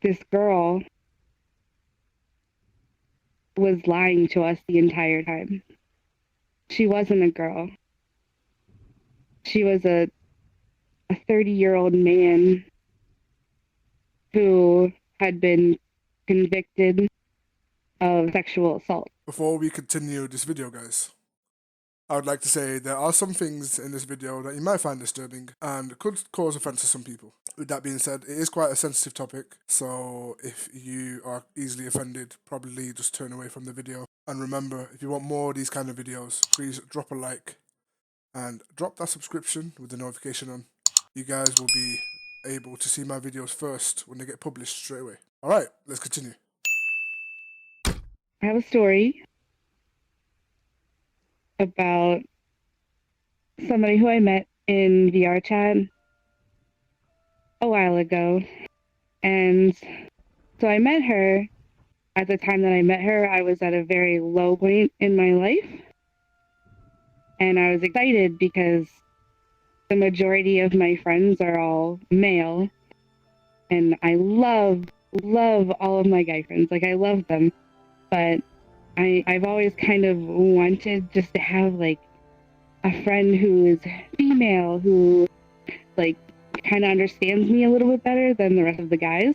this girl was lying to us the entire time. She wasn't a girl. She was a 30-year-old man who had been convicted of sexual assault. Before we continue this video, guys, I would like to say there are some things in this video that you might find disturbing and could cause offense to some people. With that being said, it is quite a sensitive topic, so if you are easily offended, probably just turn away from the video. And remember, if you want more of these kind of videos, please drop a like and drop that subscription with the notification on. You guys will be able to see my videos first when they get published straight away. Alright, let's continue. I have a story about somebody who I met in VRChat a while ago. And so I met her. At the time that I met her, I was at a very low point in my life. And I was excited because the majority of my friends are all male. And I love all of my guy friends. Like, I love them. But I've always kind of wanted just to have, like, a friend who is female, who, like, kind of understands me a little bit better than the rest of the guys.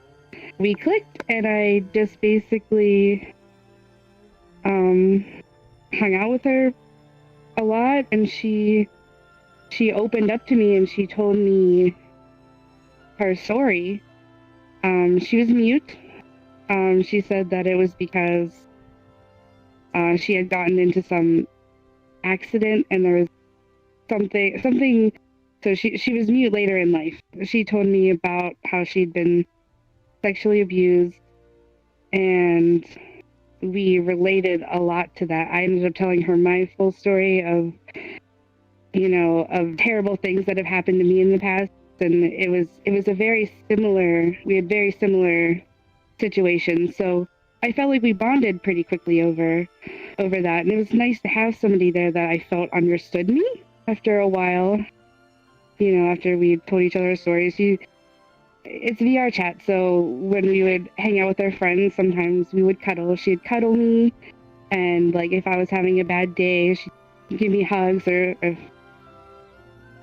We clicked, and I just basically hung out with her a lot, and she opened up to me, and she told me her story. She was mute. She said that it was because she had gotten into some accident, and there was something. So she was mute later in life. She told me about how she'd been sexually abused, and we related a lot to that. I ended up telling her my full story of, of terrible things that have happened to me in the past, and it was a very similar. We had very similar situations, so I felt like we bonded pretty quickly over that, and it was nice to have somebody there that I felt understood me after a while. After we told each other stories, it's VRChat, so when we would hang out with our friends, sometimes we would cuddle. She'd cuddle me, and like if I was having a bad day, she'd give me hugs, or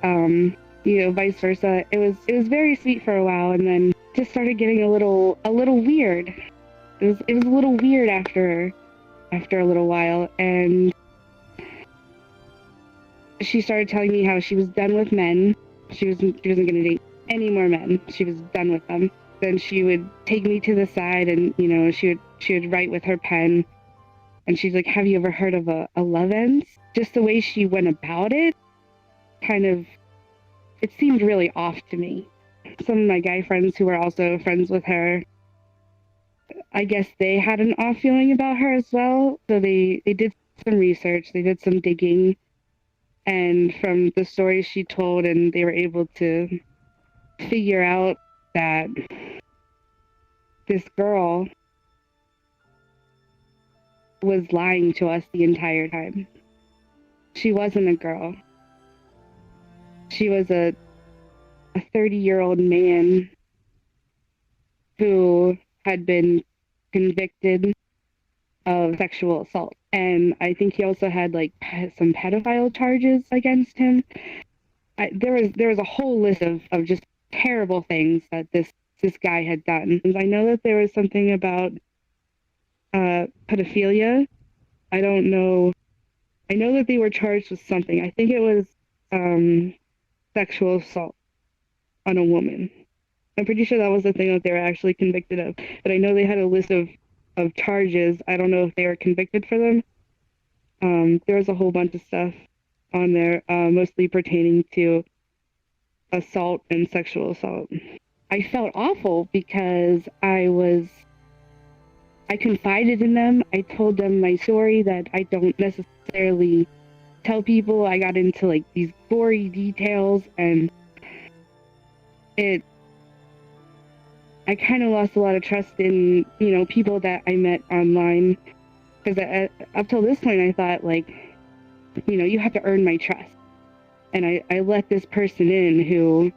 vice versa. It was very sweet for a while, and then just started getting a little weird. It was a little weird after a little while, and she started telling me how she was done with men. She wasn't going to date any more men. She was done with them. Then she would take me to the side, and she would write with her pen, and she's like, "Have you ever heard of a love ends?" Just the way she went about it, it seemed really off to me. Some of my guy friends who were also friends with her, I guess they had an off feeling about her as well. So they did some research, they did some digging, and from the stories she told, and they were able to figure out that this girl was lying to us the entire time. She wasn't a girl. She was a 30-year-old man who had been convicted of sexual assault. And I think he also had like some pedophile charges against him. There was a whole list of just terrible things that this guy had done. And I know that there was something about pedophilia. I don't know. I know that they were charged with something. I think it was sexual assault on a woman. I'm pretty sure that was the thing that they were actually convicted of. But I know they had a list of charges. I don't know if they were convicted for them. There was a whole bunch of stuff on there, mostly pertaining to assault and sexual assault. I felt awful because I confided in them. I told them my story that I don't necessarily tell people. I got into like these gory details, and I kind of lost a lot of trust in, people that I met online. Because up till this point, I thought, like, you have to earn my trust. And I let this person in who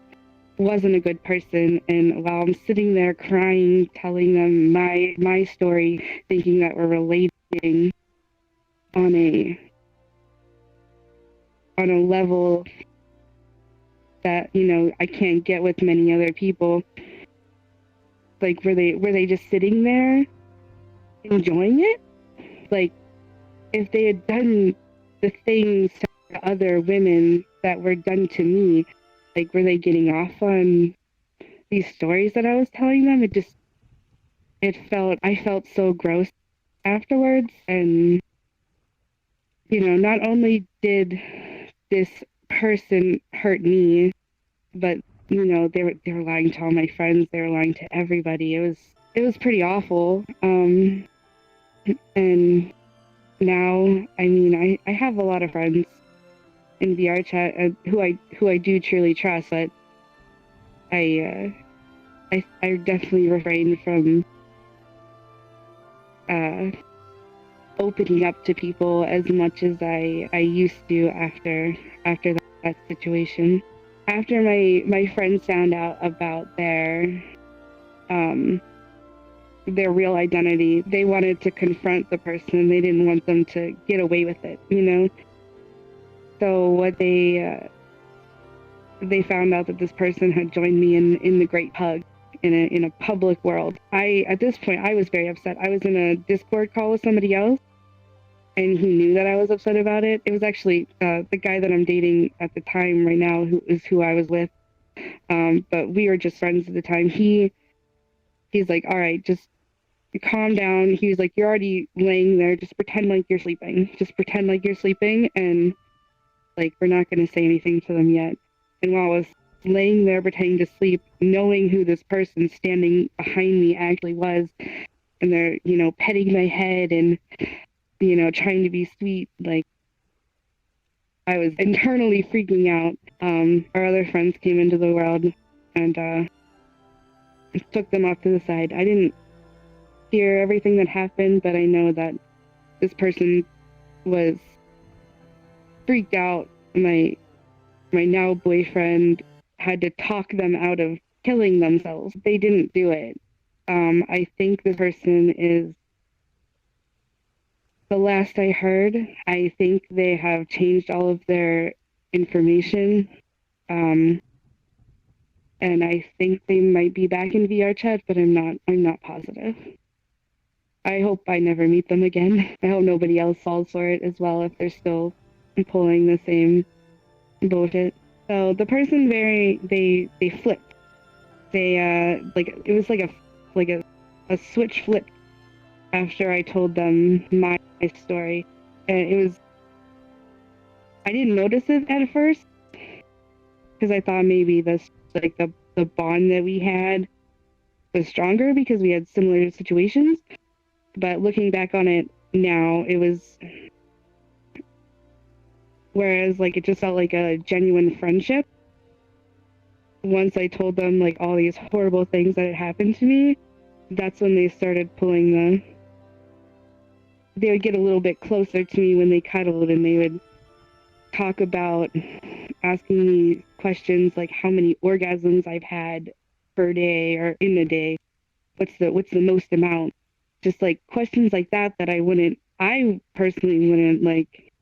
wasn't a good person. And while I'm sitting there crying, telling them my story, thinking that we're relating on a level that, you know, I can't get with many other people. Like, were they just sitting there enjoying it? Like, if they had done the things to other women that were done to me, like, were they getting off on these stories that I was telling them? I felt so gross afterwards. And, you know, not only did this person hurt me, but, you know, they were lying to all my friends. They were lying to everybody. It was pretty awful. And now, I mean, I have a lot of friends in VRChat who I do truly trust, but I definitely refrain from opening up to people as much as I used to after that situation. After my friends found out about their real identity, they wanted to confront the person. They didn't want them to get away with it, you know? So what they found out that this person had joined me in the Great Hug in a public world. At this point I was very upset. I was in a Discord call with somebody else, and he knew that I was upset about it. It was actually the guy that I'm dating at the time right now, who I was with. But we were just friends at the time. He's like, all right, just calm down. He was like, you're already laying there. Just pretend like you're sleeping. Just pretend like you're sleeping, and like, we're not going to say anything to them yet. And while I was laying there pretending to sleep, knowing who this person standing behind me actually was, and they're, you know, petting my head and, you know, trying to be sweet, like, I was internally freaking out. Our other friends came into the world and took them off to the side. I didn't hear everything that happened, but I know that this person was freaked out. My now boyfriend had to talk them out of killing themselves. They didn't do it. I think the person is, the last I heard, I think they have changed all of their information. And I think they might be back in VRChat, but I'm not positive. I hope I never meet them again. I hope nobody else falls for it as well if they're still pulling the same bullshit. So the person they flipped. They like, it was like a switch flipped after I told them my story. And it was, I didn't notice it at first because I thought maybe this, like, the bond that we had was stronger because we had similar situations. But looking back on it now, it was, whereas like, it just felt like a genuine friendship. Once I told them like all these horrible things that had happened to me, that's when they started pulling they would get a little bit closer to me when they cuddled, and they would talk about asking me questions like how many orgasms I've had per day or in a day. What's the most amount? Just like questions like that I personally wouldn't like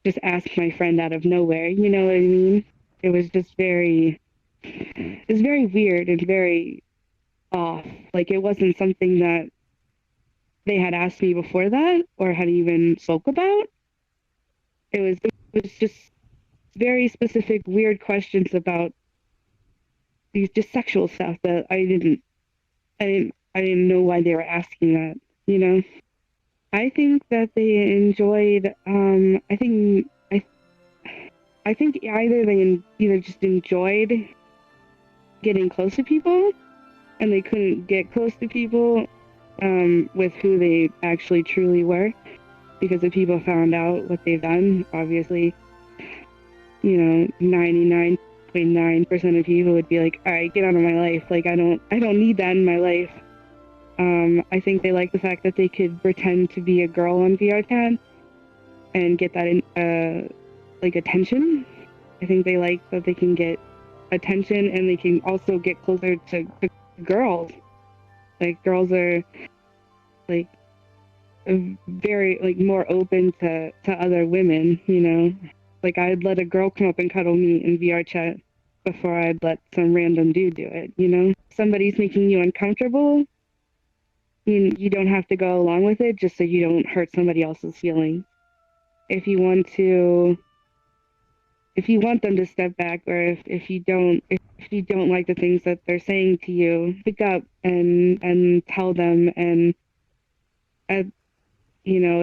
just ask my friend out of nowhere. You know what I mean? It was just it's very weird and very off. Like, it wasn't something that they had asked me before that or had even spoke about. It was just very specific, weird questions about these just sexual stuff that I didn't know why they were asking that, you know? I think that they enjoyed, I think either they either just enjoyed getting close to people and they couldn't get close to people with who they actually truly were, because if people found out what they've done, obviously, you know, 99.9% of people would be like, all right, get out of my life. Like, I don't need that in my life. I think they like the fact that they could pretend to be a girl on VRChat and get that like attention. I think they like that they can get attention, and they can also get closer to girls. Like girls are like very like more open to other women, you know. Like I'd let a girl come up and cuddle me in VRChat before I'd let some random dude do it, you know. Somebody's making you uncomfortable, you don't have to go along with it just so you don't hurt somebody else's feelings. If you want them to step back, or if you don't like the things that they're saying to you, pick up and tell them. And you know,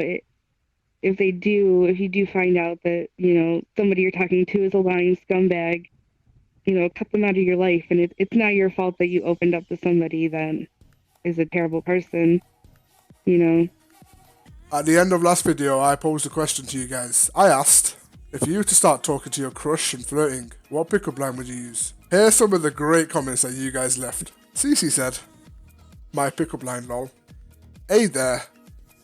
if you do find out that, you know, somebody you're talking to is a lying scumbag, you know, cut them out of your life. And it's not your fault that you opened up to somebody that is a terrible person, you know. At the end of last video, I posed a question to you guys. I asked, if you were to start talking to your crush and flirting, what pickup line would you use? Here's some of the great comments that you guys left. Cece said, my pickup line, lol. Hey there,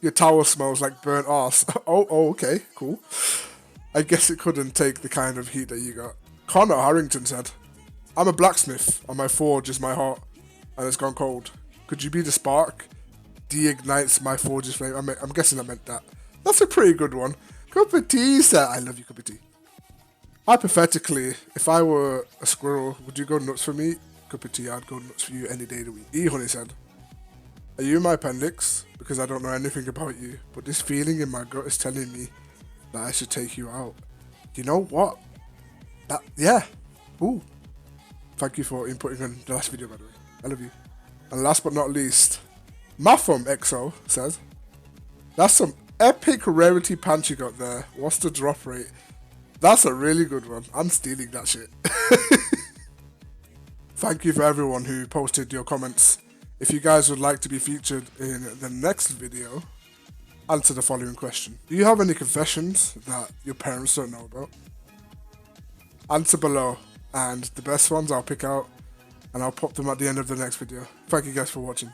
your towel smells like burnt arse. oh, okay, cool. I guess it couldn't take the kind of heat that you got. Connor Harrington said, I'm a blacksmith and my forge is my heart and it's gone cold. Could you be the spark? De-ignites my forge's flame. I'm guessing I meant that. That's a pretty good one. Cup of tea, sir. I love you, cup of tea. Hypothetically, if I were a squirrel, would you go nuts for me? Cup of tea, I'd go nuts for you any day of the week. E-Honey said, are you my appendix? Because I don't know anything about you, but this feeling in my gut is telling me that I should take you out. You know what? Yeah. Ooh. Thank you for inputting on the last video, by the way. I love you. And last but not least, Mafum XO says, that's some epic rarity pants you got there. What's the drop rate? That's a really good one. I'm stealing that shit. Thank you for everyone who posted your comments. If you guys would like to be featured in the next video, answer the following question. Do you have any confessions that your parents don't know about? Answer below, and the best ones I'll pick out and I'll pop them at the end of the next video. Thank you guys for watching.